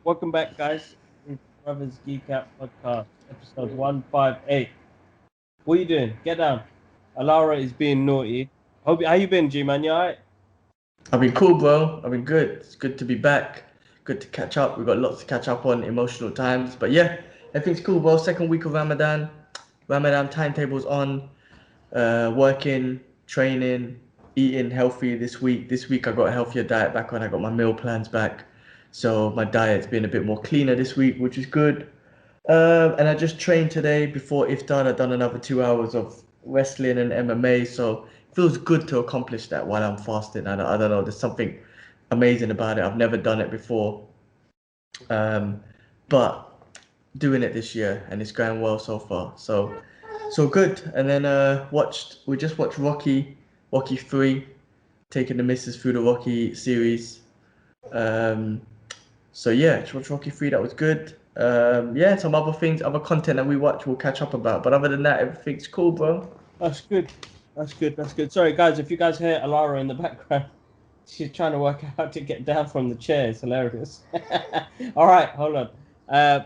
Welcome back, guys. It's Brothers Geek Out Podcast, episode 158. What are you doing? Get down. Alara is being naughty. How you been, G-Man? You alright? I've been cool, bro. I've been good. It's good to be back. Good to catch up. We've got lots to catch up on, emotional times. But yeah, everything's cool, bro. Second week of Ramadan. Ramadan timetable's on. Working, training, eating healthy this week. This week I got a healthier diet back on. I got my meal plans back. So my diet's been a bit more cleaner this week, which is good. And I just trained today before iftar. I've done another 2 hours of wrestling and MMA, so it feels good to accomplish that while I'm fasting. I don't know. There's something amazing about it. I've never done it before, but doing it this year, and it's going well so far. So good. And then we just watched Rocky 3, taking the missus through the Rocky series. Um, so yeah, just watched Rocky 3. That was good. Yeah, some other things, other content that we watch, we'll catch up about. But other than that, everything's cool, bro. That's good. That's good. Sorry, guys, if you guys hear Alara in the background, she's trying to work out how to get down from the chair. It's hilarious. All right, hold on.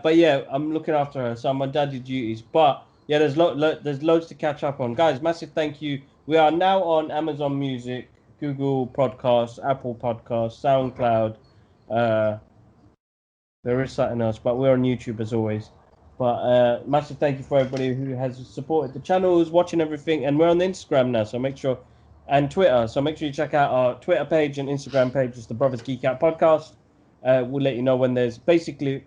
But yeah, I'm looking after her, so I'm on daddy duties. But yeah, there's loads to catch up on, guys. Massive thank you. We are now on Amazon Music, Google Podcasts, Apple Podcasts, SoundCloud. There is something else, but we're on YouTube as always. But massive thank you for everybody who has supported the channels, watching everything, and we're on Instagram now, so make sure, and Twitter, so make sure you check out our Twitter page and Instagram page. It's the Brothers Geek Out Podcast. We'll let you know when there's basically.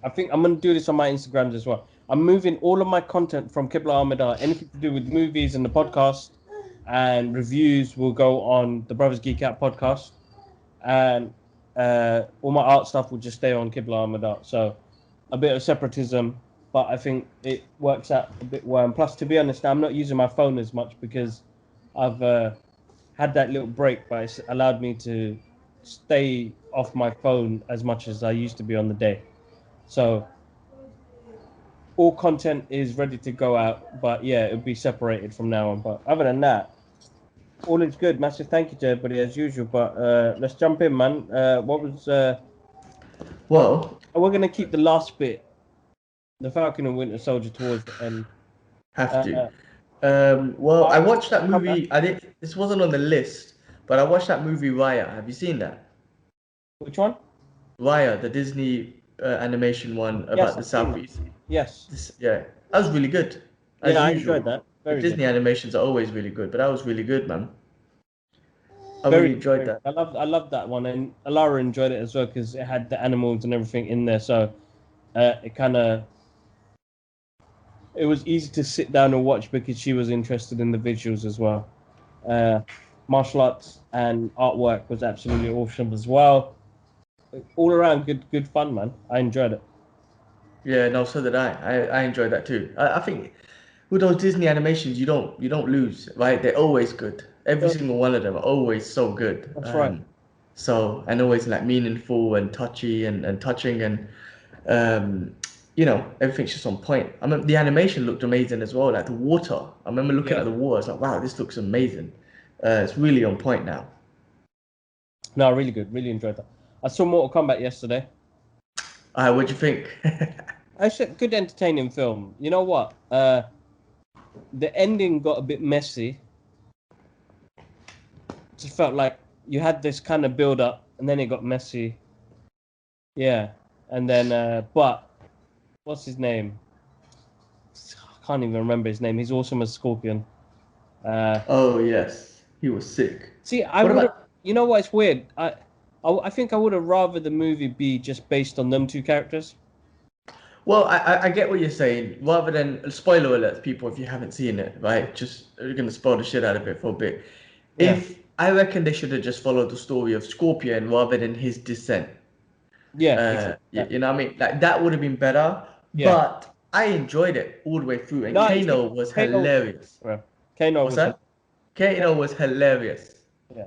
I think I'm gonna do this on my Instagrams as well. I'm moving all of my content from Qibla Ahmedar, anything to do with movies and the podcast and reviews will go on the Brothers Geek Out Podcast, and all my art stuff will just stay on Qibla Ahmedar. So a bit of separatism, but I think it works out a bit well. And plus, to be honest, I'm not using my phone as much because I've had that little break, but it's allowed me to stay off my phone as much as I used to be on the day. So all content is ready to go out, but yeah, it'll be separated from now on. But other than that, all is good. Massive thank you to everybody as usual. But let's jump in, man. Well, We're gonna keep the last bit, the Falcon and Winter Soldier, towards the end. have to. Well, I watched that movie. I did. This wasn't on the list, but I watched that movie Raya. Have you seen that? Which one? Raya, the Disney animation one about Yes, the I've seen Southeast. Yes. Yeah, that was really good. As Yeah, I usual. enjoyed that. The Very Disney good. animations are always really good, but that was really good, man. I Very really enjoyed good. that. I love that one, and Alara enjoyed it as well because it had the animals and everything in there. So it was easy to sit down and watch because she was interested in the visuals as well. Martial arts and artwork was absolutely awesome as well. All around good fun, man. I enjoyed it. Yeah, no, so did I. I enjoyed that too. I think with those Disney animations, you don't lose, right? They're always good. Every Yeah, single one of them are always so good. that's right. So and always like meaningful and touchy and touching and um, everything's just on point. I mean, the animation looked amazing as well. Like the water. I remember looking Yeah. at the water. I was like, wow, this looks amazing. It's really on point now. No, really good. Really enjoyed that. I saw Mortal Kombat yesterday. What'd you think? Actually, good entertaining film. You know what? The ending got a bit messy. Just felt like you had this kind of build up, and then it got messy. Yeah, and then but what's his name? I can't even remember his name. He's awesome as Scorpion. Oh yes, he was sick. See, I What would. about? You know what's weird? I think I would have rather the movie be just based on them two characters. Well, I get what you're saying. Rather than spoiler alerts, people, if you haven't seen it, right? Just you're gonna spoil the shit out of it for a bit. Yeah. If I reckon they should have just followed the story of Scorpion rather than his descent. Yeah. Exactly. You know what I mean? Like that would have been better. Yeah. But I enjoyed it all the way through, and No, Kano was Kano. hilarious. Well, Kano What's was. that? Kano was hilarious. Yeah.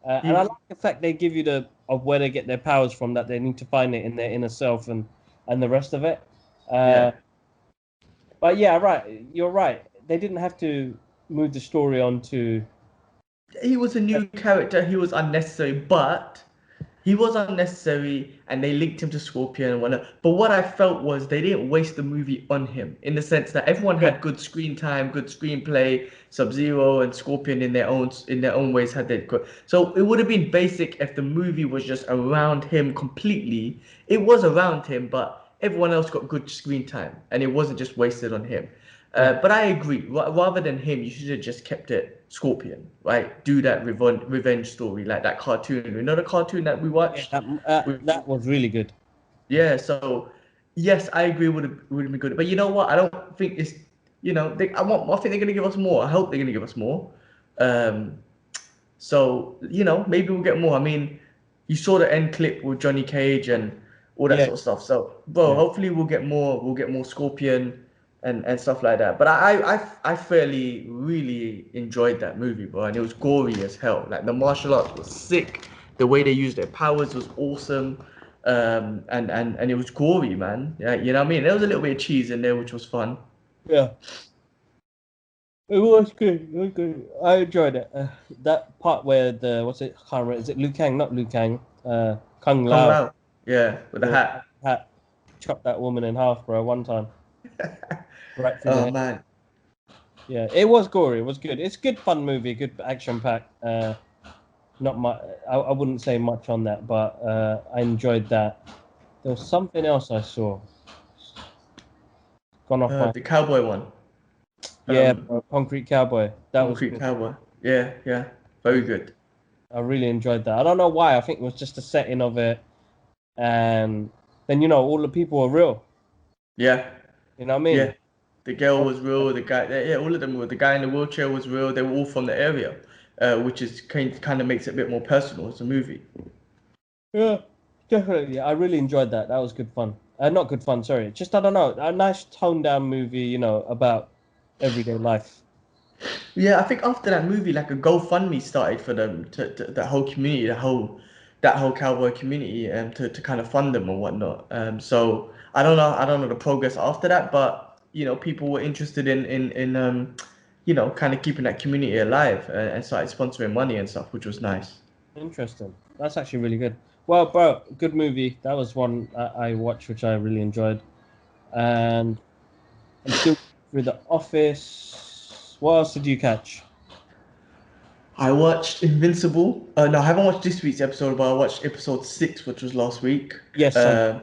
And I like the fact they give you of where they get their powers from. That they need to find it in their inner self and the rest of it. Yeah. But yeah, right. You're right. They didn't have to move the story on to. He was a new character. He was unnecessary, but he was unnecessary, and they linked him to Scorpion and whatnot. But what I felt was they didn't waste the movie on him in the sense that everyone Yeah, had good screen time, good screenplay. Sub-Zero and Scorpion in their own ways had their good. So it would have been basic if the movie was just around him completely. It was around him, but everyone else got good screen time, and it wasn't just wasted on him. yeah, But I agree. Rather than him, you should have just kept it Scorpion, right? Do that revenge story like that cartoon. You know the cartoon that we yeah. watched? That was really good. Yeah. So yes, I agree. Would have been good. But you know what? I don't think it's. I think they're gonna give us more. I hope they're gonna give us more. Um. So maybe we'll get more. I mean, you saw the end clip with Johnny Cage and all that Yeah, sort of stuff. So, bro, yeah. hopefully we'll get more. We'll get more Scorpion and stuff like that. But I fairly really enjoyed that movie, bro, and it was gory as hell. Like the martial arts was sick. The way they used their powers was awesome. And it was gory, man. Yeah, you know what I mean? There was a little bit of cheese in there, which was fun. Yeah. It was good. It was good. I enjoyed it. That part where the what's it? I can't remember. Is it Liu Kang? Not Liu Kang. Kung Kung Lao. Lao, yeah, with the The hat. hat chopped that woman in half, bro. One time, right through the Oh head. man. Yeah, it was gory. It was good. It's a good fun movie. Good action pack. Not much. I wouldn't say much on that, but I enjoyed that. There was something else I saw. Gone off my. The cowboy one. Yeah, Um, bro, Concrete Cowboy. That was Concrete good. Cowboy. Yeah, yeah. Very good. I really enjoyed that. I don't know why. I think it was just the setting of it, and then all the people were real. Yeah, You know what I yeah. mean? The girl was real. The guy, yeah, all of them were. The guy in the wheelchair was real. They were all from the area, which is kind of makes it a bit more personal as a movie. Yeah, definitely. I really enjoyed that. That was good fun. Not good fun. Sorry. Just I don't know. A nice toned down movie. About everyday life. Yeah, I think after that movie, like a GoFundMe started for them to that whole community, that whole cowboy community, to kind of fund them and whatnot. So I don't know the progress after that, but people were interested in kind of keeping that community alive and started sponsoring money and stuff, which was nice. Interesting. That's actually really good. Well, bro, good movie. That was one I watched, which I really enjoyed. And I'm still through The Office. What else did you catch? I watched Invincible. No, I haven't watched this week's episode, but I watched episode 6, which was last week. Yes, Uh,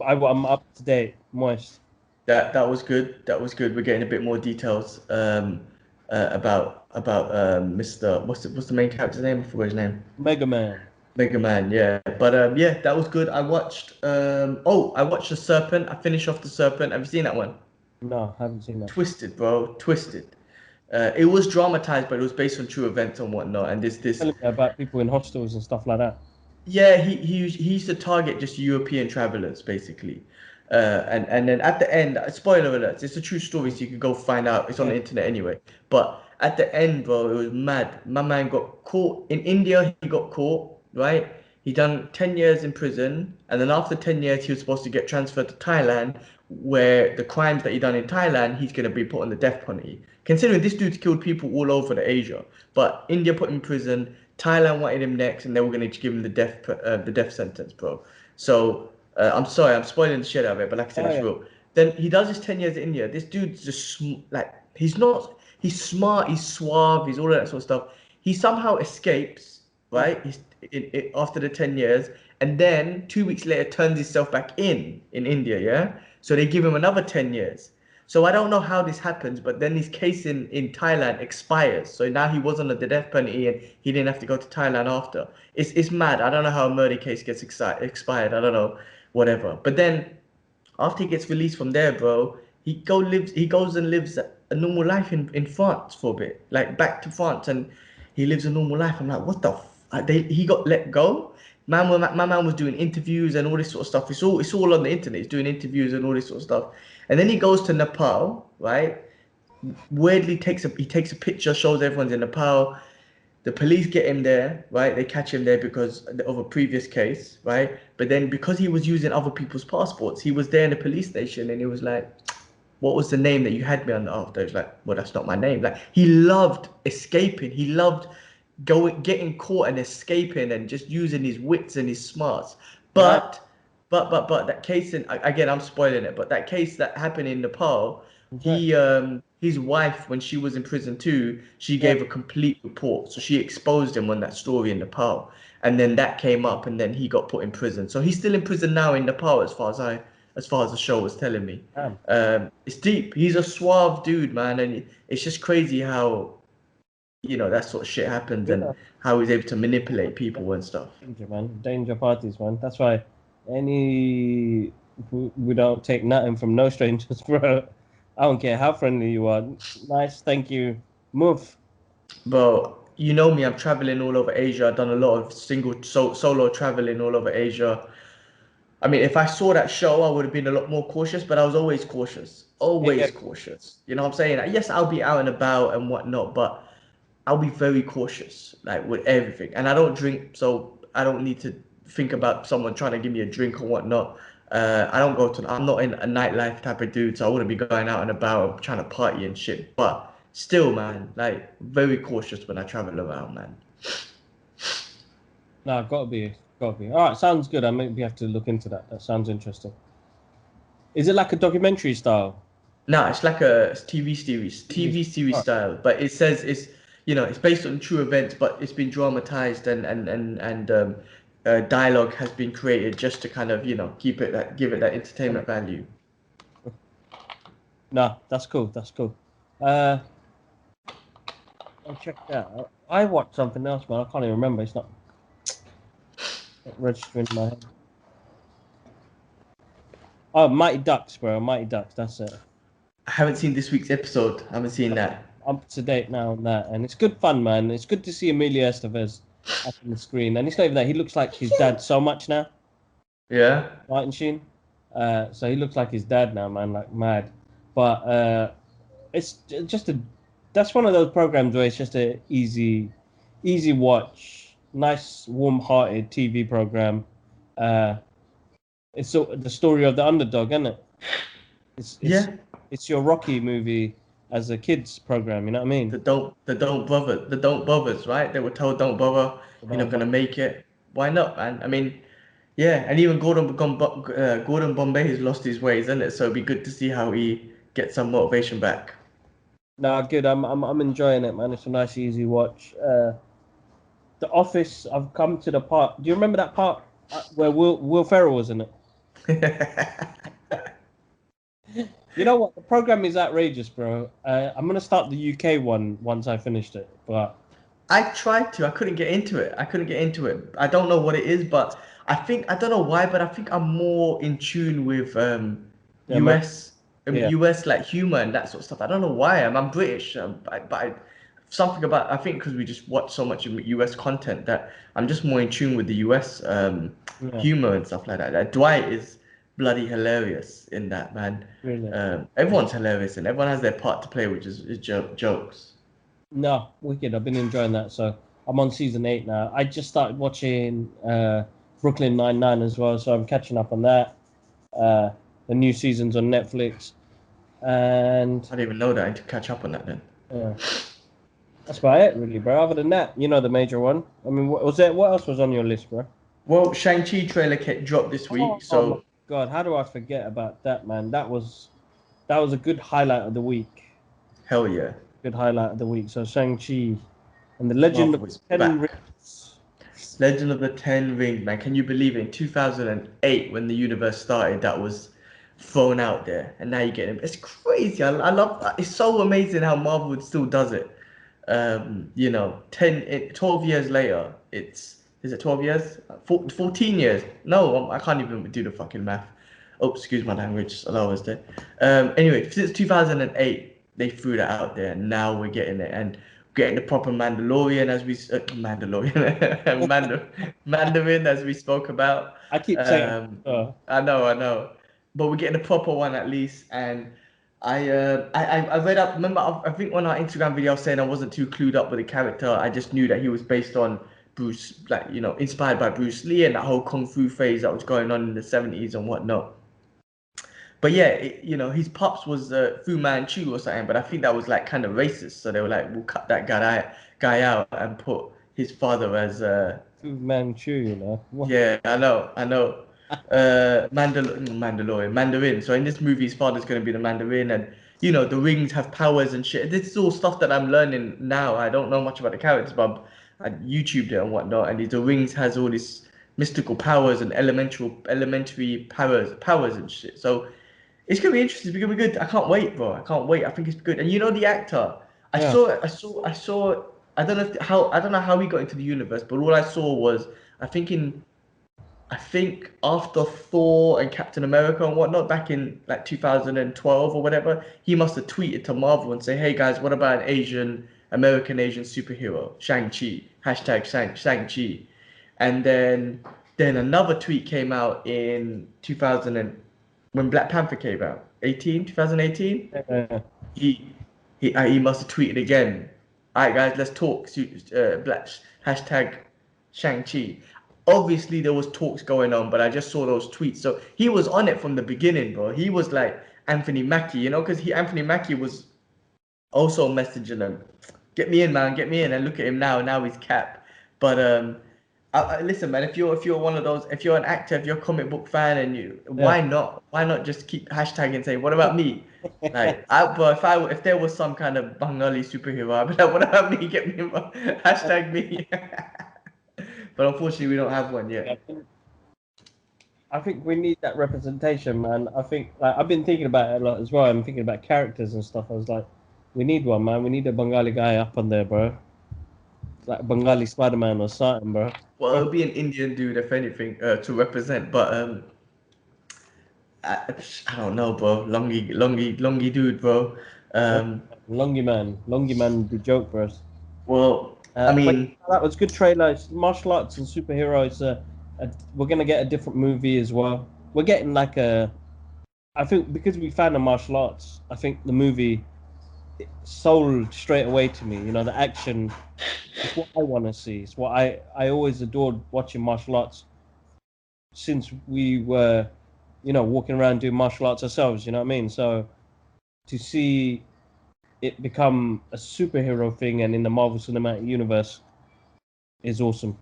I'm up to date. Moist. that was good. That was good. We're getting a bit more details about Mr. What's the main character's name? I forgot his name. Mega Man. Mega Man. Yeah. But yeah, that was good. I watched The Serpent. I finished off The Serpent. Have you seen that one? No, haven't seen that. Twisted, bro. Twisted. It was dramatized, but it was based on true events and whatnot. And this Telling me about people in hostels and stuff like that. Yeah, he used to target just European travelers basically, and then at the end, spoiler alert, it's a true story, so you can go find out. It's on Yeah. the internet anyway. But at the end, bro, it was mad. My man got caught in India. He got caught, right? He done 10 years in prison, and then after 10 years, he was supposed to get transferred to Thailand, where the crimes that he done in Thailand, he's gonna be put on the death penalty. Considering this dude's killed people all over the Asia, but India put him in prison. Thailand wanted him next, and they were going to give him the death sentence, bro. So I'm sorry, I'm spoiling the shit out of it, but like I said, Oh it's yeah. real. Then he does his 10 years in India. This dude's just like he's not. He's smart. He's suave. He's all of that sort of stuff. He somehow escapes, Mm. right? After the 10 years, and then 2 weeks later turns himself back in India. Yeah. So they give him another 10 years. So I don't know how this happens, but then his case in Thailand expires. So now he wasn't at the death penalty and he didn't have to go to Thailand after. It's mad. I don't know how a murder case gets expired. I don't know, whatever. But then after he gets released from there, bro, he goes and lives a normal life in France for a bit. Like back to France, and he lives a normal life. I'm like, what the he got let go. My man was doing interviews and all this sort of stuff. It's all on the internet. He's doing interviews and all this sort of stuff. And then he goes to Nepal, right? Weirdly he takes a picture, shows everyone's in Nepal. The police get him there, right? They catch him there because of a previous case, right? But then because he was using other people's passports, he was there in the police station and he was like, what was the name that you had me on after? He was like, well, that's not my name. Like he loved escaping. He loved getting caught and escaping and just using his wits and his smarts. Right. But that case in again, I'm spoiling it, but that case that happened in Nepal, Right. his wife, when she was in prison too, she Yeah. gave a complete report. So she exposed him on that story in Nepal. And then that came up and then he got put in prison. So he's still in prison now in Nepal as far as the show was telling me. Damn. It's deep. He's a suave dude, man, and it's just crazy how that sort of shit happens and Yeah. how he's able to manipulate people and stuff. Danger, man. Danger parties, man. That's why we don't take nothing from no strangers, bro. I don't care how friendly you are. Nice, thank you. Move. But you know me, I'm traveling all over Asia. I've done a lot of solo traveling all over Asia. I mean, if I saw that show, I would have been a lot more cautious, but I was always cautious. Yeah. Always cautious. You know what I'm saying? Yes, I'll be out and about and whatnot, but I'll be very cautious, like with everything. And I don't drink, so I don't need to think about someone trying to give me a drink or whatnot. I'm not in a nightlife type of dude, so I wouldn't be going out and about trying to party and shit. But still, man, like very cautious when I travel around, man. No, gotta be. Gotta be. All right, sounds good. I maybe have to look into that. That sounds interesting. Is it like a documentary style? No, it's like a TV series All right. style, but it says it's based on true events, but it's been dramatized and dialogue has been created just to kind of give it that entertainment value. No, that's cool. That's cool. Uh, I'll check that out. I watched something else, man. I can't even remember. It's not registering in my head. Oh, Mighty Ducks, bro. Mighty Ducks. That's it. I haven't seen this week's episode. I haven't seen that. I'm up to date now on that, and it's good fun, man. It's good to see Emilio Estevez up on the screen, and it's not even that. He looks like his dad so much now, Yeah. Martin Sheen. So he looks like his dad now, man, like mad. But it's just a. That's one of those programs where it's just a easy watch, nice, warm-hearted TV program. Uh, it's the story of the underdog, isn't it? It's it's Yeah. it's your Rocky movie as a kids program. You know what I mean? The don't bothers, right? They were told don't bother. You're not gonna make it. Why not, man? I mean, yeah, and even Gordon Bombay has lost his ways, isn't it? So it'd be good to see how he gets some motivation back. No, good. I'm enjoying it, man. It's a nice, easy watch. The Office. I've come to the part. Do you remember that part where Will Ferrell was in it? You know what? The program is outrageous, bro. I'm gonna start the UK one once I finished it, but I tried to. I couldn't get into it. I couldn't get into it. I don't know what it is, but I don't know why, but I think I'm more in tune with yeah, man. US Yeah. US like humor and that sort of stuff. I don't know why. I'm British, something about I think because we just watch so much US content that I'm just more in tune with the US Yeah, humor and stuff like that. Like, Dwight is bloody hilarious in that, man. really. Everyone's hilarious and everyone has their part to play, which is jokes. No, wicked. I've been enjoying that. So I'm on season 8 now. I just started watching Brooklyn Nine-Nine as well, so I'm catching up on that. Uh, the new season's on Netflix, and I didn't even know that. I need to catch up on that then. uh, that's about it, really, bro. Other than that, the major one. I mean, what was it? What else was on your list, bro? Well, Shang-Chi trailer dropped this week, Oh my so God, how do I forget about that, man? That was a good highlight of the week. hell yeah. Good highlight of the week. So Shang-Chi and the Legend of Marvel is Ten back. Rings. Legend of the Ten Rings, man. Can you believe it? In 2008, when the universe started, that was thrown out there, and now you get it. It's crazy. I love that. It's so amazing how Marvel still does it. 12 years later, is it 12 years? 14 years. No, I can't even do the fucking math. Oh, excuse my language. Hello, was there. Anyway, since 2008, they threw that out there, and now we're getting it, and getting the proper Mandalorian as we Mandalorian Mandarin as we spoke about. I keep saying, I know, but we're getting a proper one at least, and I read up. Remember, I think on our Instagram video, I was saying I wasn't too clued up with the character. I just knew that he was based on Bruce, like inspired by Bruce Lee and that whole kung fu phase that was going on in the 70s and whatnot. But yeah, his pops was Fu Manchu or something, but I think that was like kind of racist. So they were like, we'll cut that guy out and put his father as Fu Manchu, you know. What? yeah, I know. Mandalorian, Mandarin. So in this movie, his father's going to be the Mandarin, and you know the rings have powers and shit. This is all stuff that I'm learning now. I don't know much about the characters, but I YouTubed it and whatnot. And the rings has all these mystical powers and elementary powers and shit. So it's gonna be interesting. It's gonna be good. I can't wait, bro. I can't wait. I think it's good. And you know the actor. Yeah. I saw. I don't know how he got into the universe, but all I saw was I think in I think after Thor and Captain America and whatnot, back in like 2012 or whatever, he must have tweeted to Marvel and say, "Hey guys, what about an American Asian superhero, Shang-Chi? Hashtag Shang-Chi." And then another tweet came out in 2000 when Black Panther came out, 2018. Yeah. He he must have tweeted again. All right, guys, let's talk. Black hashtag Shang-Chi. Obviously, there was talks going on, but I just saw those tweets. So he was on it from the beginning, bro. He was like Anthony Mackie, you know, because Anthony Mackie was also messaging him, "Get me in, man, get me in." And look at him now. Now he's Cap. But listen, man. If you're one of those, if you're an actor, if you're a comic book fan, and Yeah. why not just keep hashtag and say, "What about me?" Like, but if there was some kind of Bengali superhero, I'd be like, "What about me? Get me in, hashtag me." But unfortunately, we don't have one yet. I think we need that representation, man. I think like I've been thinking about it a lot as well. I'm thinking about characters and stuff. I was like, we need one, man. We need a Bengali guy up on there, bro. Like Bengali Spider-Man or something, bro. Well, it'll be an Indian dude, if anything, to represent. But I, I don't know, bro. Longy dude, bro. Um, Longy man would be joke for us. well, I But mean, that was good trailer. It's martial arts and superheroes. We're gonna get a different movie as well. We're getting like a. I think because we found the martial arts, I think the movie sold straight away to me. You know, the action. It's what I want to see. It's what I always adored watching martial arts since we were, walking around doing martial arts ourselves. You know what I mean? So to see it become a superhero thing and in the Marvel Cinematic Universe is awesome.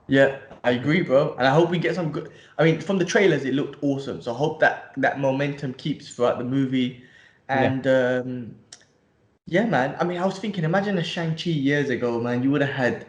yeah, I agree, bro. And I hope we get some good. I mean, from the trailers, it looked awesome. So I hope that momentum keeps throughout the movie. Yeah. And yeah, man. I mean, I was thinking, imagine a Shang-Chi years ago, man. You would have had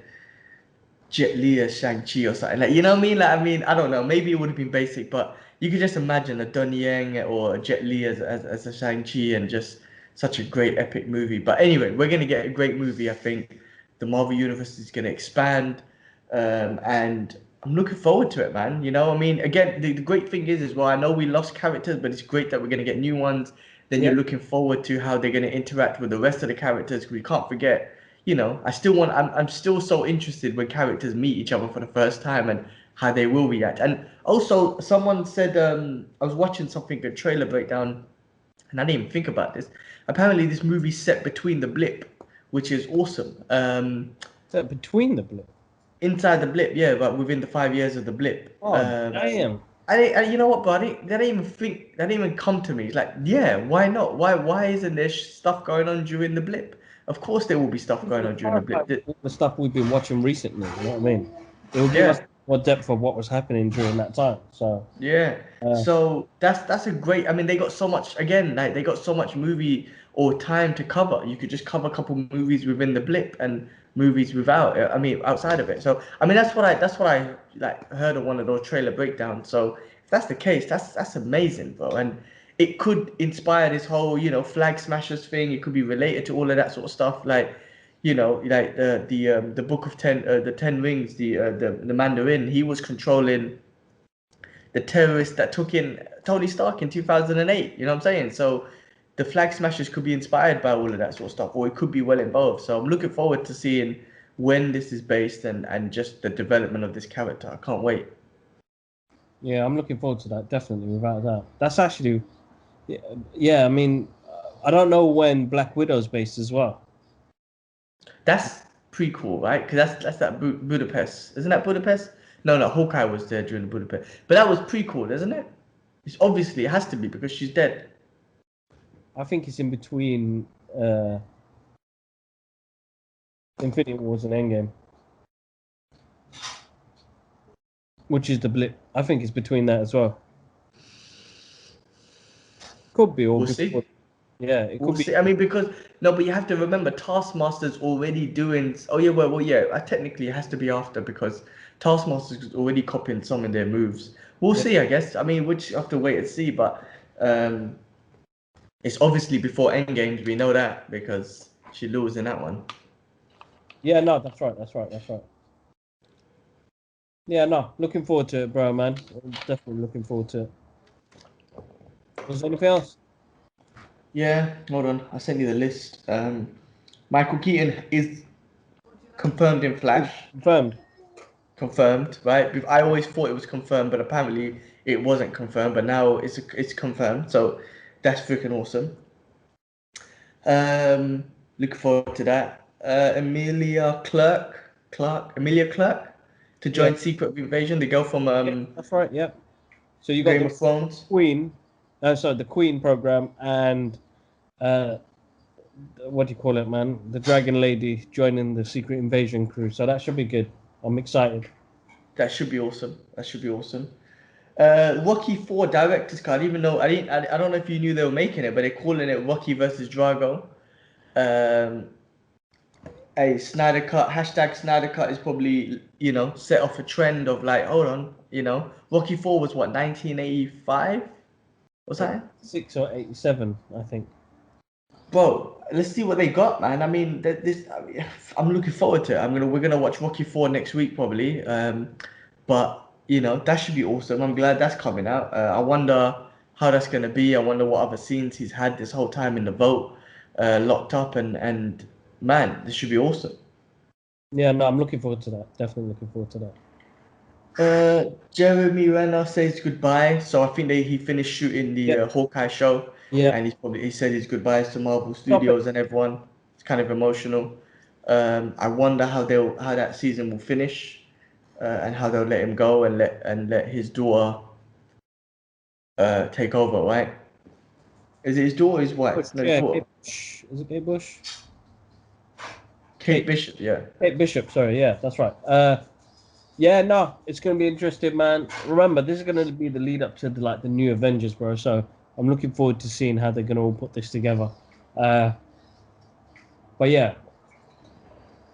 Jet Li as Shang-Chi or something. Like, you know what I mean? Like, I mean, I don't know. Maybe it would have been basic, but you could just imagine a Donnie Yen or a Jet Li as a Shang-Chi and just such a great epic movie. But anyway, we're going to get a great movie, I think. The Marvel Universe is going to expand. And I'm looking forward to it, man. You know, I mean, again, the great thing is, well, I know we lost characters, but it's great that we're going to get new ones. Then Yeah. you're looking forward to how they're going to interact with the rest of the characters. We can't forget, you know, I'm still so interested when characters meet each other for the first time and how they will react. And also, someone said, I was watching something, a trailer breakdown, and I didn't even think about this. Apparently, this movie's set between the blip, which is awesome. So between the blip. Inside the blip, yeah, but within the 5 years of the blip. Oh damn. You know what, buddy? They didn't even think, they didn't even come to me. It's like, yeah, why not? Why isn't there stuff going on during the blip? Of course, there will be stuff going on during the Clarify blip. all the stuff we've been watching recently. You know what I mean? It will give us Yeah, more depth of what was happening during that time. So yeah. uh, So that's a great. I mean, they got so much again. Like they got so much movie or time to cover. You could just cover a couple movies within the blip and movies without. I mean, outside of it. So I mean, that's what I like heard of one of those trailer breakdowns. So if that's the case, that's amazing, bro. And it could inspire this whole flag smashers thing. It could be related to all of that sort of stuff. Like like the Book of the Ten Rings, the Mandarin. He was controlling the terrorist that took in Tony Stark in 2008. You know what I'm saying? So the Flag Smashers could be inspired by all of that sort of stuff, or it could be well involved. So I'm looking forward to seeing when this is based and just the development of this character. I can't wait. yeah, I'm looking forward to that. Definitely, without a doubt. That's actually, yeah. I mean, I don't know when Black Widow's based as well. That's prequel, right? Because that's that Budapest, isn't that Budapest? No, no, Hawkeye was there during the Budapest, but that was prequel, isn't it? It's obviously it has to be because she's dead. I think it's in between. Uh, Infinity Wars and Endgame. Which is the blip. I think it's between that as well. Could be all We'll before. see. Yeah, it We'll could be. see. I mean, because no, but you have to remember, Taskmaster's already doing. Oh yeah, well, yeah. Technically, it has to be after because Taskmaster's already copying some of their moves. We'll Yeah. see, I guess. I mean, we just have to wait and see. But um, it's obviously before Endgames. We know that because she loses in that one. Yeah, no, that's right. Yeah, no, looking forward to it, bro, man. Definitely looking forward to it. Was there anything else? Yeah, hold on. I sent you the list. Michael Keaton is confirmed in Flash. Confirmed. Confirmed, right? I always thought it was confirmed, but apparently it wasn't confirmed. But now it's confirmed, so that's freaking awesome. Looking forward to that. Emilia Clarke, to Yeah, join Secret Invasion, the girl from yeah, that's right. Yeah. So you got Game the of Thrones. Queen, sorry, the Queen program, and uh, what do you call it, man? The Dragon Lady joining the Secret Invasion crew. So that should be good. I'm excited. That should be awesome. That should be awesome. Rocky 4 director's cut. Even though I don't know if you knew they were making it, but they're calling it Rocky versus Drago. Um, a Snyder Cut, hashtag Snyder Cut is probably, set off a trend of like, hold on, Rocky 4 was what, 1985? Was that? 6 or 87, I think. Bro, let's see what they got, man. I mean, I'm looking forward to it. We're gonna watch Rocky 4 next week probably. But that should be awesome. I'm glad that's coming out. I wonder how that's gonna be. I wonder what other scenes he's had this whole time in the vault, locked up, and man, this should be awesome. Yeah, no, I'm looking forward to that. Definitely looking forward to that. Jeremy Renner says goodbye. So I think he finished shooting the Yeah, Hawkeye show, yeah. and he said his goodbyes to Marvel Stop it. Studios and everyone. It's kind of emotional. I wonder how that season will finish, and how they'll let him go and let his daughter take over. Right? Is it his daughter or his Bush, wife? No, his yeah, Kate daughter. Bush. Is it Kate Bush? Kate Bishop. Yeah. Kate Bishop, sorry, yeah, that's right. Yeah, no, it's gonna be interesting, man. Remember, this is gonna be the lead up to the new Avengers, bro. So I'm looking forward to seeing how they're gonna all put this together. Uh, but yeah,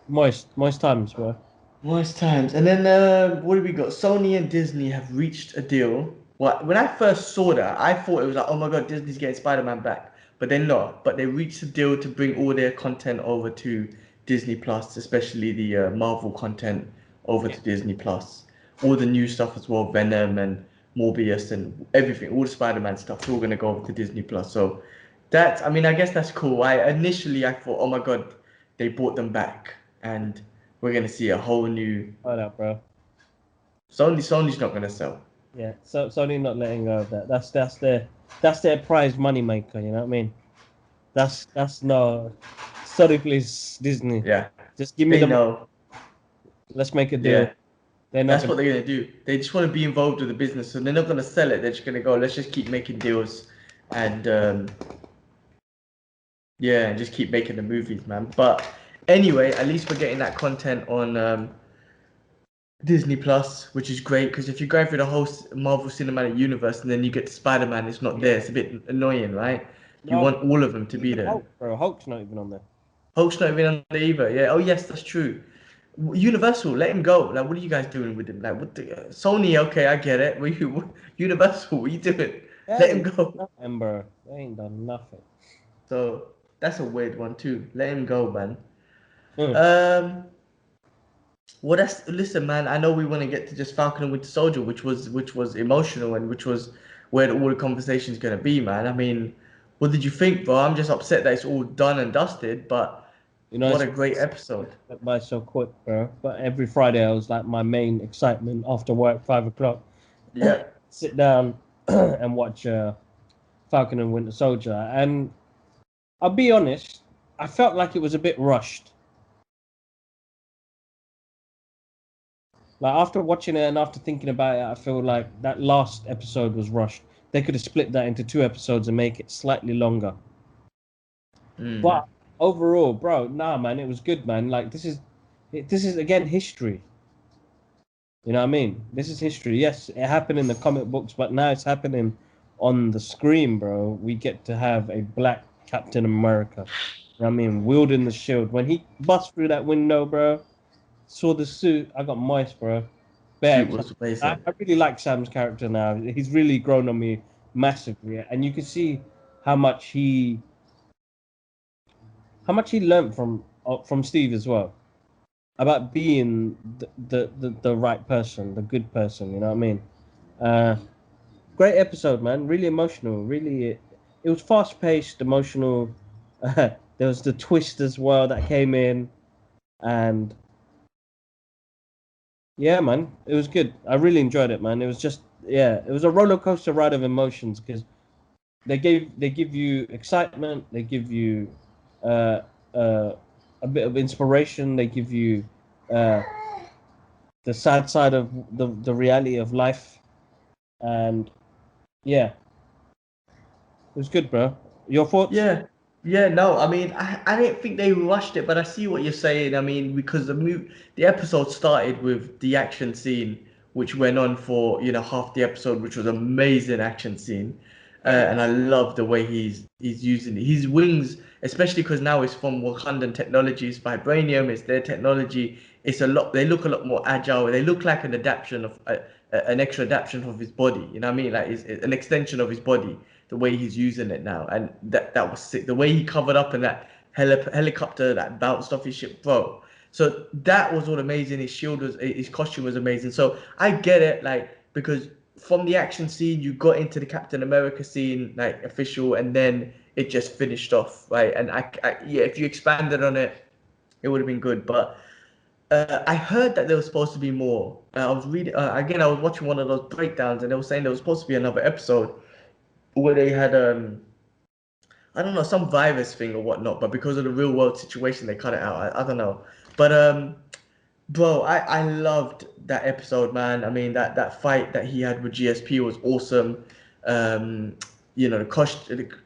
moist times, bro. Worst times. And then what do we got? Sony and Disney have reached a deal. Well, when I first saw that, I thought it was like, oh my God, Disney's getting Spider-Man back. But they're not. But they reached a deal to bring all their content over to Disney Plus, especially the Marvel content over to Disney Plus. All the new stuff as well, Venom and Morbius and everything, all the Spider-Man stuff, it's all gonna go over to Disney Plus. So I mean, I guess that's cool. I thought, oh my God, they brought them back, and we're gonna see a whole new. Find out, bro. Sony's not gonna sell. Yeah, so Sony not letting go of that. That's their prize money maker. You know what I mean? That's no. Sorry, please, Disney. Yeah, Just give me they the money. know. Let's make a deal. Yeah, They're not that's gonna. what they're gonna do. They just want to be involved with the business, so they're not gonna sell it. They're just gonna go. Let's just keep making deals, and yeah, and just keep making the movies, man. But anyway, at least we're getting that content on Disney Plus, which is great because if you're going through the whole Marvel Cinematic Universe and then you get to Spider-Man, it's not there. It's a bit annoying, right? You No, want all of them to be even there. Hulk, bro. Hulk's not even on there. Hulk's not even on there either. Yeah. Oh yes, that's true. Universal, let him go. Like, what are you guys doing with him? Like, what the Sony? Okay, I get it. Universal, what are you doing? They Let him haven't done go. nothing, bro. They ain't done nothing. So that's a weird one too. Let him go, man. Mm. Um, well, listen, man. I know we want to get to just Falcon and Winter Soldier, which was emotional and which was where all the conversation's gonna be, man. I mean, what did you think, bro? I'm just upset that it's all done and dusted, but You know, what a great episode. went by so quick, bro. But every Friday, I was like my main excitement after work, 5 o'clock. Yeah. Sit down and watch Falcon and Winter Soldier, and I'll be honest, I felt like it was a bit rushed. Like after watching it and after thinking about it, I feel like that last episode was rushed. They could have split that into 2 episodes and make it slightly longer. Mm. But overall, bro, nah, man, it was good, man. Like this is again history. You know what I mean? This is history. Yes, it happened in the comic books, but now it's happening on the screen, bro. We get to have a black Captain America. You know what I mean? Wielding the shield. When he bust through that window, bro, saw the suit, I got moist, bro. Bare Suit excited. was amazing. I really like Sam's character now. He's really grown on me massively, and you can see how much he learned from Steve as well about being the right person, the good person. You know what I mean? Uh, Great episode, man. Really emotional. Really, it was fast paced, emotional. There was the twist as well that came in, and yeah, man, it was good. I really enjoyed it, man. It was just yeah, it was a roller coaster ride of emotions because they give you excitement, they give you uh, uh, a bit of inspiration, they give you uh, the sad side of the reality of life, and yeah, it was good, bro. Your thoughts? Yeah, yeah, no, I mean, I didn't think they rushed it, but I see what you're saying. I mean, because the episode started with the action scene, which went on for, half the episode, which was amazing action scene. And I love the way he's using it. His wings, especially because now it's from Wakandan technologies, vibranium, it's their technology. It's a lot, they look a lot more agile. They look like an adaptation of an extra adaptation of his body. You know what I mean? Like it's an extension of his body the way he's using it now, and that was sick. The way he covered up in that helicopter that bounced off his ship, bro. So that was all amazing. His shield was, his costume was amazing. So I get it, like because from the action scene you got into the Captain America scene, like official, and then it just finished off, right? And yeah, if you expanded on it, it would have been good, but. I heard that there was supposed to be more. I was reading again. I was watching one of those breakdowns, and they were saying there was supposed to be another episode where they had I don't know, some virus thing or whatnot, but because of the real world situation they cut it out. I don't know. But bro, I loved that episode, man. I mean that fight that he had with GSP was awesome. Um the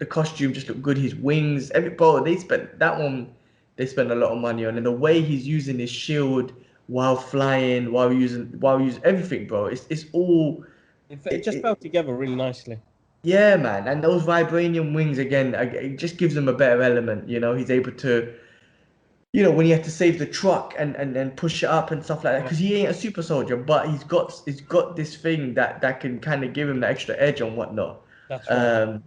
costume just looked good, his wings, every bro, they spent that one, they spent a lot of money on, and the way he's using his shield while flying, while using everything, bro. It's all It just it, fell together really nicely. yeah, man, and those vibranium wings again, it just gives him a better element. He's able to, when he had to save the truck and push it up and stuff like that, Yeah, because he ain't a super soldier, but he's got this thing that can kind of give him the extra edge and whatnot. that's right. Um,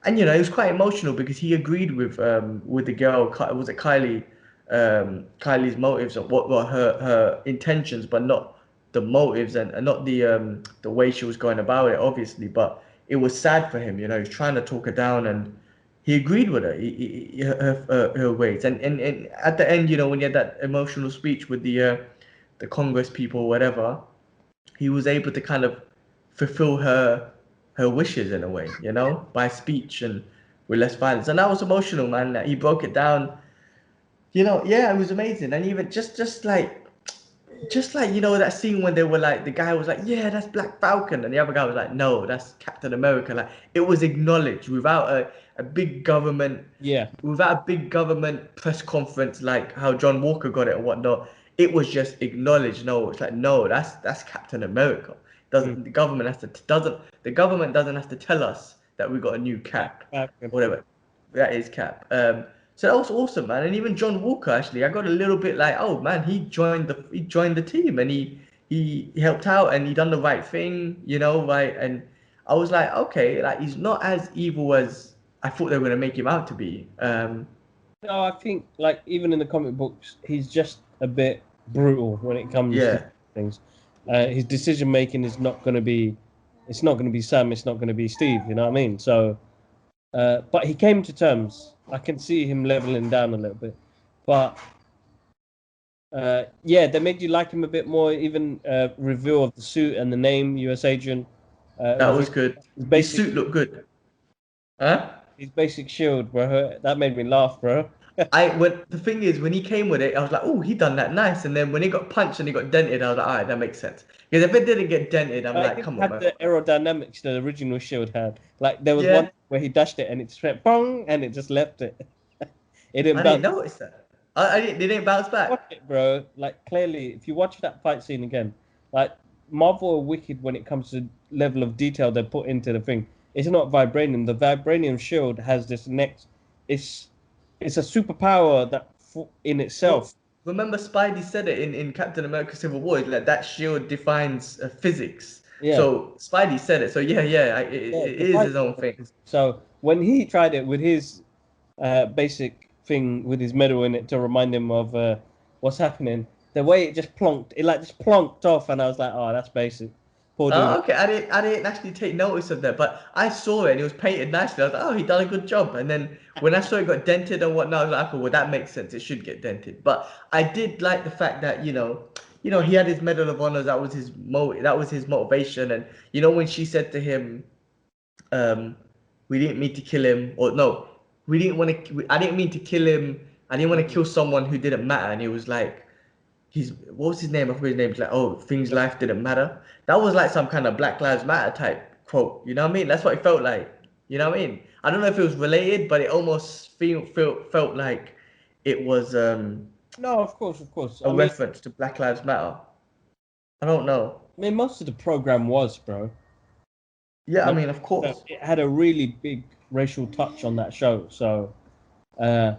and it was quite emotional because he agreed with the girl, was it Kylie, Kylie's motives and what were her intentions, but not the motives and not the way she was going about it, obviously. But it was sad for him. He's trying to talk her down, and he agreed with her, her ways. And at the end, when he had that emotional speech with the Congress people, or whatever, he was able to kind of fulfill her wishes in a way, by speech and with less violence. And that was emotional, man. That he broke it down. Yeah, it was amazing. And even just like that scene when they were like, the guy was like, yeah, that's Black Falcon, and the other guy was like, no, that's Captain America. Like it was acknowledged without a big government, Yeah. without a big government press conference like how John Walker got it and whatnot. It was just acknowledged. No, it's like, no, that's Captain America. Mm. Doesn't the government has to doesn't the government doesn't have to tell us that we got a new cap, Falcon. whatever. That is Cap. So that was awesome, man. And even John Walker, actually, I got a little bit like, oh man, he joined the team, and he helped out, and he done the right thing, right? And I was like, okay, like he's not as evil as I thought they were gonna make him out to be. No, I think like even in the comic books, he's just a bit brutal when it comes to Yeah, things. His decision making is not going to be, it's not going to be Sam. It's not going to be Steve. You know what I mean? So, but he came to terms. I can see him leveling down a little bit, but yeah, they made you like him a bit more. Even reveal of the suit and the name, U.S. Agent. It that was was good. his His basic suit looked good, huh? his basic shield, bro. That made me laugh, bro. When the thing is, when he came with it, I was like, oh, he done that nice. And then when he got punched and he got dented, I was like, all right, that makes sense. Because if it didn't get dented, I'm I like, didn't come on, have man. the aerodynamics the original Shield had. Like there was one Yeah, where he dashed it and it just went bong and it just left it. It didn't I didn't bounce. notice that. I didn't. They didn't bounce Watch back. it, bro. Like clearly, if you watch that fight scene again, like Marvel are wicked when it comes to level of detail they put into the thing. It's not vibranium. The vibranium shield has this next. It's it's a superpower that in Well, itself. remember Spidey said it in Captain America: Civil War. Like that shield defines physics. Yeah, So Spidey said it. So yeah, yeah, yeah. it The is fight. his own thing. So when he tried it with his basic thing with his medal in it to remind him of what's happening, the way it just plonked, it like just plonked off, and I was like, oh, that's basic. Poor dude. Oh, okay. I didn't actually take notice of that, but I saw it and it was painted nicely. I was like, oh, he done a good job. And then when I saw it got dented and whatnot, I was like, oh, well, that makes sense. It should get dented. But I did like the fact that he had his Medal of Honor. That was his motivation. And when she said to him, um, we didn't mean to kill him, or no, we didn't want to. I didn't mean to kill him. I didn't want to kill someone who didn't matter. And he was like, what was his name? I forgot his name. He's like, oh, things life didn't matter. That was like some kind of Black Lives Matter type quote. You know what I mean? That's what it felt like. You know what I mean? I don't know if it was related, but it almost felt like it was No, of course, of course. a reference to Black Lives Matter. I don't know. I mean, most of the program was, bro. Yeah, I Like, mean, of course. it had a really big racial touch on that show, so uh,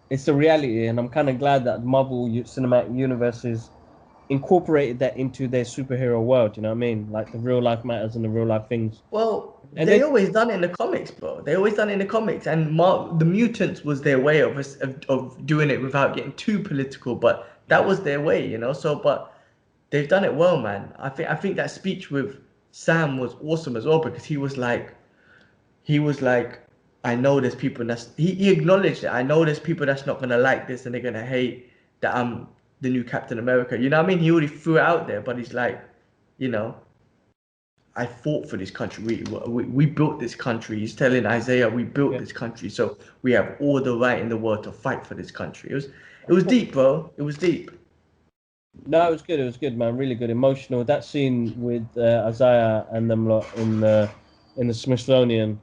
it's a reality, and I'm kind of glad that Marvel Cinematic Universe has incorporated that into their superhero world. You know what I mean? Like the real life matters and the real life things. Well, And they always done it in the comics, bro. They always done it in the comics, and the mutants was their way of doing it without getting too political. But that was their way. So, but they've done it well, man. I think that speech with Sam was awesome as well because he was like, I know there's people he acknowledged it. I know there's people that's not gonna like this and they're gonna hate that I'm the new Captain America. You know what I mean? He already threw it out there, but he's like, you know. I fought for this country. We built this country. He's telling Isaiah, we built yeah, this country, so we have all the right in the world to fight for this country. It was deep, bro. It was deep. no, it was good. It was good, man. Really good, emotional. That scene with Isaiah and them lot in the Smithsonian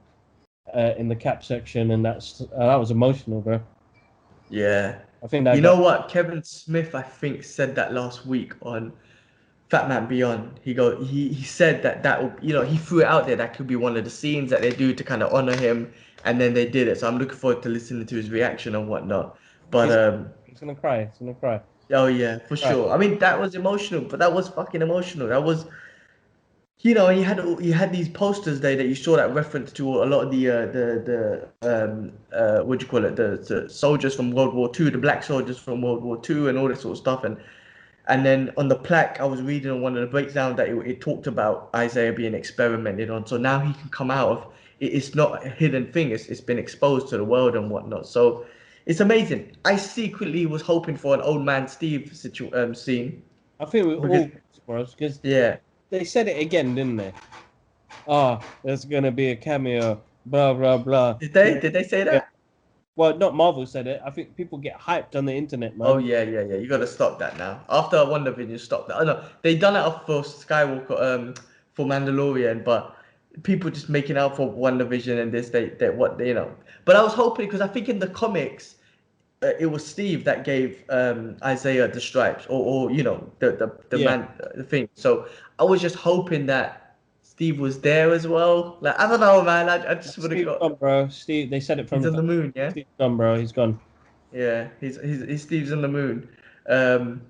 in the cap section, and that was emotional, bro. Yeah. I think You that know got what? Kevin Smith, I think, said that last week on Fat Man Beyond. He said that he threw it out there that could be one of the scenes that they do to kind of honor him, and then they did it. So I'm looking forward to listening to his reaction and whatnot. But he's, he's gonna cry. He's gonna cry. oh yeah, for Right. sure. I mean, that was emotional, but that was fucking emotional. That was. He had these posters there that you saw that reference to a lot of the what do you call it, the soldiers from World War II, the black soldiers from World War II, and all that sort of stuff. And then on the plaque, I was reading on one of the breakdowns that it talked about Isaiah being experimented on. So now he can come out of it's not a hidden thing. It's been exposed to the world and whatnot. So it's amazing. I secretly was hoping for an old man Steve scene I think we because all, bro, because yeah. they said it again, didn't they? Oh, there's gonna be a cameo. Blah blah blah. Did they say Yeah. that? Well, not Marvel said it. I think people get hyped on the internet, Oh man. yeah, yeah, yeah. You gotta stop that now. After WandaVision, stop that. Oh no, they done it up for Skywalker, for Mandalorian, but people just making out for WandaVision and this, they what they. But I was hoping because I think in the comics, it was Steve that gave Isaiah the stripes, or the Yeah. man the thing. So I was just hoping that Steve was there as well. Like I don't know, man. I just would have Steve's got. gone, bro. Steve, they said it from He's the on top. the moon, yeah. Steve's gone, bro. He's gone. Yeah, he's Steve's on the moon. Um,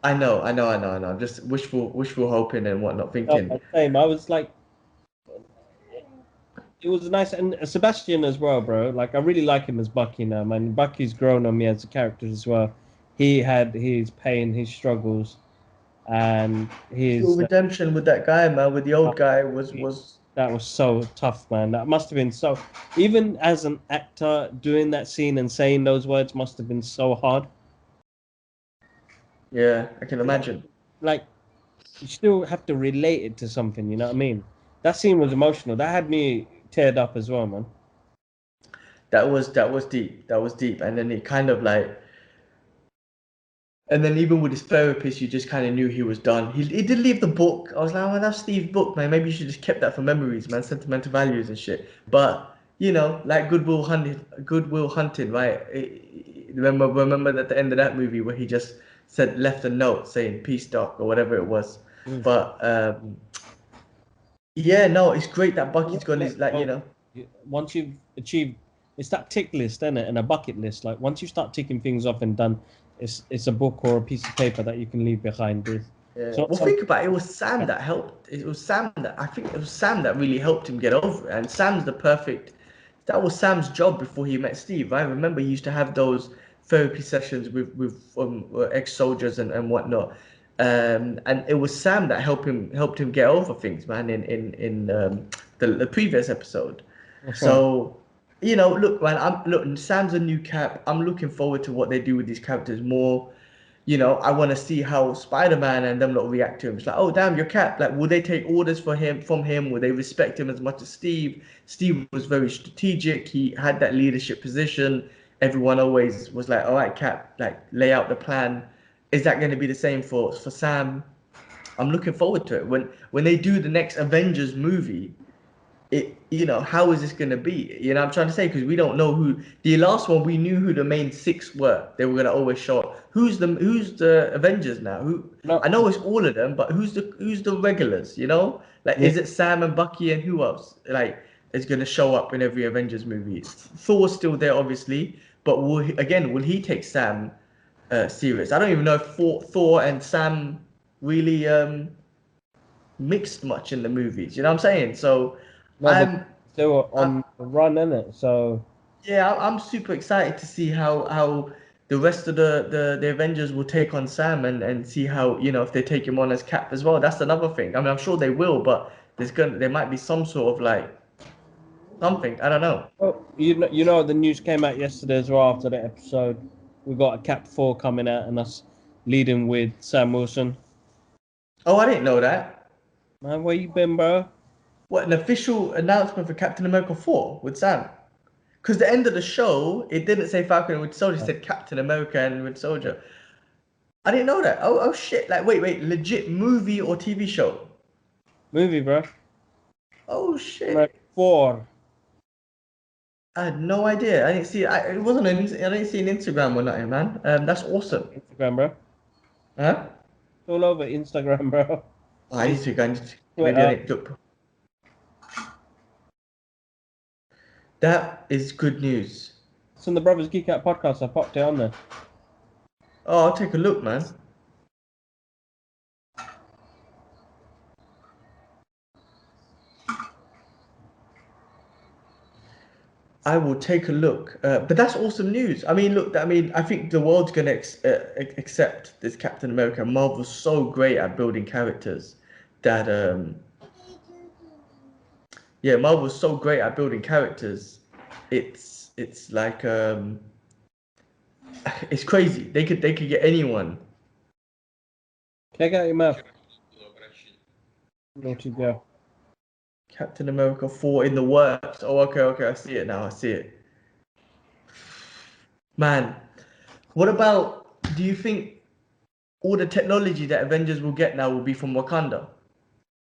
I know. I'm just wishful hoping and whatnot, Oh, thinking. same. I was like, it was nice, and Sebastian as well, bro. Like, I really like him as Bucky now, man. Bucky's grown on me as a character as well. He had his pain, his struggles, and Pure his redemption with that guy, man, with the old guy was that was so tough, man. That must have been so. Even as an actor, doing that scene and saying those words must have been so hard. yeah, I can imagine. Like, you still have to relate it to something. You know what I mean? That scene was emotional. That had me teared up as well, man. That was deep. That was deep. And then it kind of like and then even with his therapist, you just kind of knew he was done. He did leave the book. I was like, oh, that's Steve's book, man. Maybe you should just kept that for memories, man, sentimental values and shit. But you know, like Goodwill Hunting, right? Remember at the end of that movie where he just said left a note saying peace doc or whatever it was. Mm. But yeah, no, it's great that Bucky's What got his next? like, you Oh, know. once you've achieved, it's that tick list, isn't it? And a bucket list. Like once you start ticking things off and done, it's a book or a piece of paper that you can leave behind with. It's Yeah. not Well, something. think about it. It was Sam that helped. It was Sam that I think it was Sam that really helped him get over it. And Sam's the perfect. That was Sam's job before he met Steve. I remember he used to have those therapy sessions with ex-soldiers and whatnot. And it was Sam that helped him get over things, man. In the previous episode. That's right. So, you know, look, man. Look. Sam's a new cap. I'm looking forward to what they do with these characters more. You know, I want to see how Spider-Man and them lot react to him. It's like, oh damn, your Cap. Like, will they take orders for him from him? Will they respect him as much as Steve? Steve was very strategic. He had that leadership position. Everyone always was like, all right, Cap, like lay out the plan. Is that going to be the same for Sam? I'm looking forward to it. When they do the next Avengers movie, how is this going to be? You know, I'm trying to say because we don't know who the last one. We knew who the main six were. They were going to always show up. Who's the Avengers now? Who No, I know it's all of them, but who's the regulars? You know, like yeah, is it Sam and Bucky and who else? Like is going to show up in every Avengers movie? Thor's still there, obviously, but will he take Sam serious? I don't even know if Thor and Sam really mixed much in the movies. You know what I'm saying? So. no, but I'm they were I, on the run, innit? So yeah, I'm super excited to see how the rest of the Avengers will take on Sam and see how, if they take him on as Cap as well. That's another thing. I mean, I'm sure they will, but there might be some sort of like something. I don't know. well, the news came out yesterday as well after the episode. We got a Cap 4 coming out and us leading with Sam Wilson. Oh, I didn't know that. Man, where you been, bro? What an official announcement for Captain America 4 with Sam. Because the end of the show, it didn't say Falcon and Winter Soldier, it said Captain America and Winter Soldier. I didn't know that. Oh shit. Like wait, legit movie or TV show? Movie, bro. Oh Like shit. 4. I had no idea. I didn't see. It wasn't. I didn't see an Instagram or nothing, man. That's awesome. Instagram, bro. It's Huh? all over Instagram, bro. Oh, I need to go. Maybe I Twitter. didn't look. That is good news. It's on the Brothers Geek Out podcast. I popped it on there. Oh, I'll take a look, man. I will take a look. But that's awesome news. I mean, look. I mean, I think the world's gonna accept this Captain America. Marvel's so great at building characters that yeah, Marvel's so great at building characters. It's like it's crazy. They could get anyone. Check out your mouth. Naughty girl. Captain America 4 in the works. Oh, okay. I see it now. I see it. Man, what about, do you think all the technology that Avengers will get now will be from Wakanda?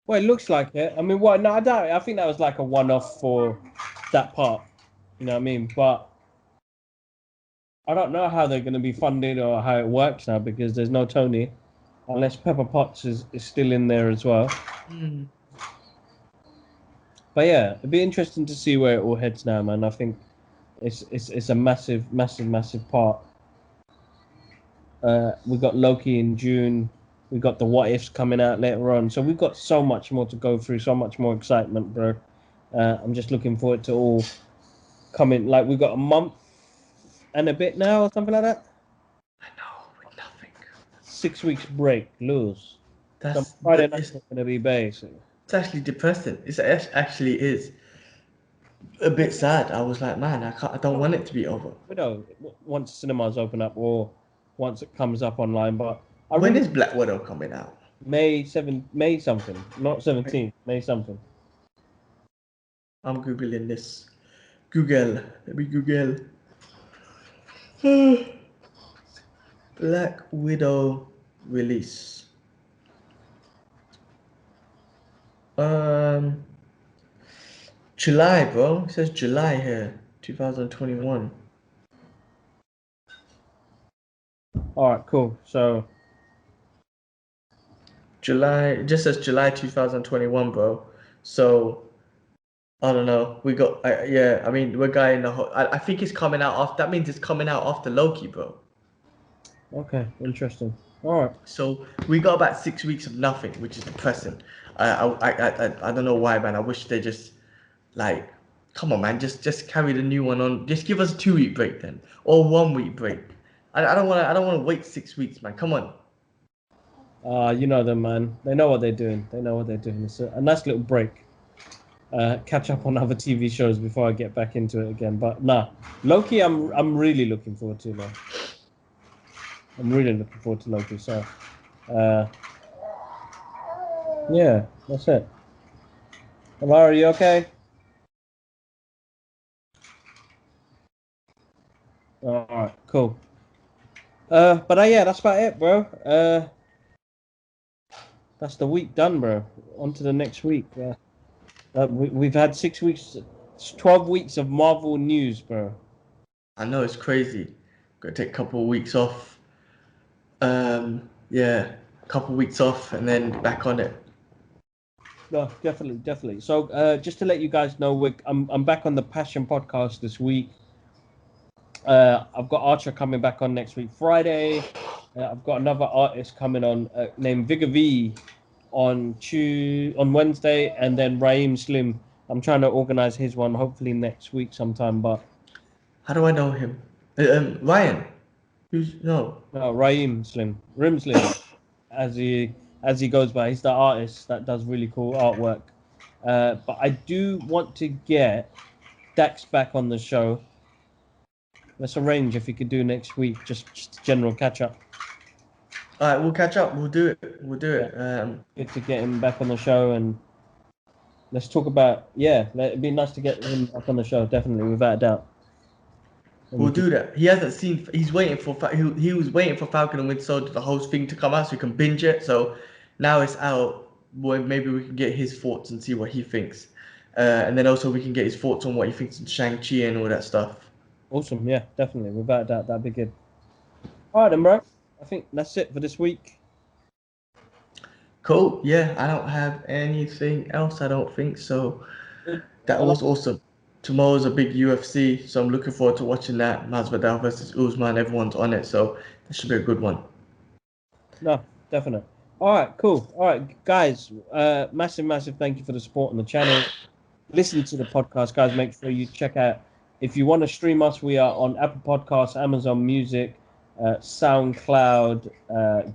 Well, it looks like it. I mean, what? No, I doubt it. I think that was like a one-off for that part. You know what I mean? But I don't know how they're going to be funded or how it works now because there's no Tony, unless Pepper Potts is still in there as well. Mm. But yeah, it'd be interesting to see where it all heads now, man. I think it's a massive part. We got Loki in June. We got the What Ifs coming out later on. So we've got so much more to go through, so much more excitement, bro. I'm just looking forward to all coming. Like we've got a month and a bit now, or something like that. I know, with nothing. 6 weeks break, lose. So That's Friday that night's not gonna be basic. it's actually depressing. It actually is a bit sad. I was like, man, I don't want it to be over. We know once cinemas open up or once it comes up online, but I When really is Black Widow coming out? May something, not 17th, May something. I'm googling this. Google. Let me Google. Black Widow release. Um, July, bro. It says July here, 2021. All right, cool. So July, it just says July 2021, bro. So I don't know. We got, yeah. I mean, we're going the whole. I think it's coming out after. That means it's coming out after Loki, bro. okay, interesting. All right. So we got about 6 weeks of nothing, which is depressing. I don't know why, man. I wish they just like, come on, man. Just carry the new one on. Just give us a 2 week break then, or 1 week break. I don't want to wait 6 weeks, man. Come on. You know them, man. They know what they're doing. They know what they're doing. It's a nice little break. Catch up on other TV shows before I get back into it again. But nah, Loki, I'm really looking forward to, man. I'm really looking forward to Loki. So, uh, yeah, that's it. Amara, are you okay? All right, cool. Yeah, that's about it, bro. That's the week done, bro. On to the next week. We've had 6 weeks, 12 weeks of Marvel news, bro. I know it's crazy. Got to take a couple of weeks off. Yeah, a couple of weeks off and then back on it. No, definitely, definitely. So, just to let you guys know, I'm back on the Passion podcast this week. I've got Archer coming back on next week, Friday. I've got another artist coming on named Vigor V on Wednesday, and then Raheem Slim. I'm trying to organize his one, hopefully next week sometime. But How do I know him? Ryan. Who's no? no, Raheem Slim, Rim Slim, as he goes by. He's the artist that does really cool artwork. But I do want to get Dax back on the show. Let's arrange if he could do next week, just a general catch up. All right, we'll catch up. We'll do it. We'll do it. Good to get him back on the show, and let's talk about, yeah, it'd be nice to get him back on the show, definitely, without a doubt. And We'll do that. He hasn't seen. He's waiting for. He was waiting for Falcon and Winter Soldier, the whole thing to come out so he can binge it. So now it's out. Well, maybe we can get his thoughts and see what he thinks, and then also we can get his thoughts on what he thinks of Shang-Chi and all that stuff. Awesome, yeah, definitely, without a doubt, that'd be good. All right, then, bro. I think that's it for this week. Cool. Yeah, I don't have anything else. I don't think so. That was awesome. Tomorrow's a big UFC, so I'm looking forward to watching that. Masvidal versus Usman. Everyone's on it, so that should be a good one. No, definitely. All right, cool. All right, guys, massive thank you for the support on the channel. Listen to the podcast, guys. Make sure you check out. If you want to stream us, we are on Apple Podcasts, Amazon Music, SoundCloud,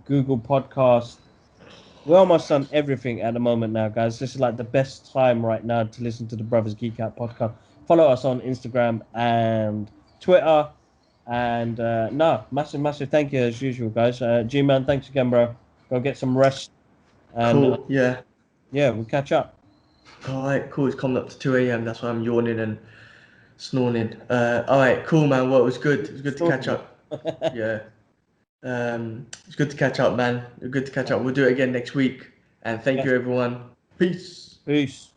Google Podcast. We're almost on everything at the moment now, guys. This is like the best time right now to listen to the Brothers Geek Out podcast. Follow us on Instagram and Twitter. And massive thank you as usual, guys. G-Man, thanks again, bro. Go get some rest. And Cool. Yeah. yeah, we'll catch up. All right. Cool. It's coming up to 2 a.m. That's why I'm yawning and snoring. All right. Cool, man. Well, it was good. It was good to catch up. Yeah. It's good to catch up, man. Good to catch up. We'll do it again next week. And thank you, everyone. Peace. Peace.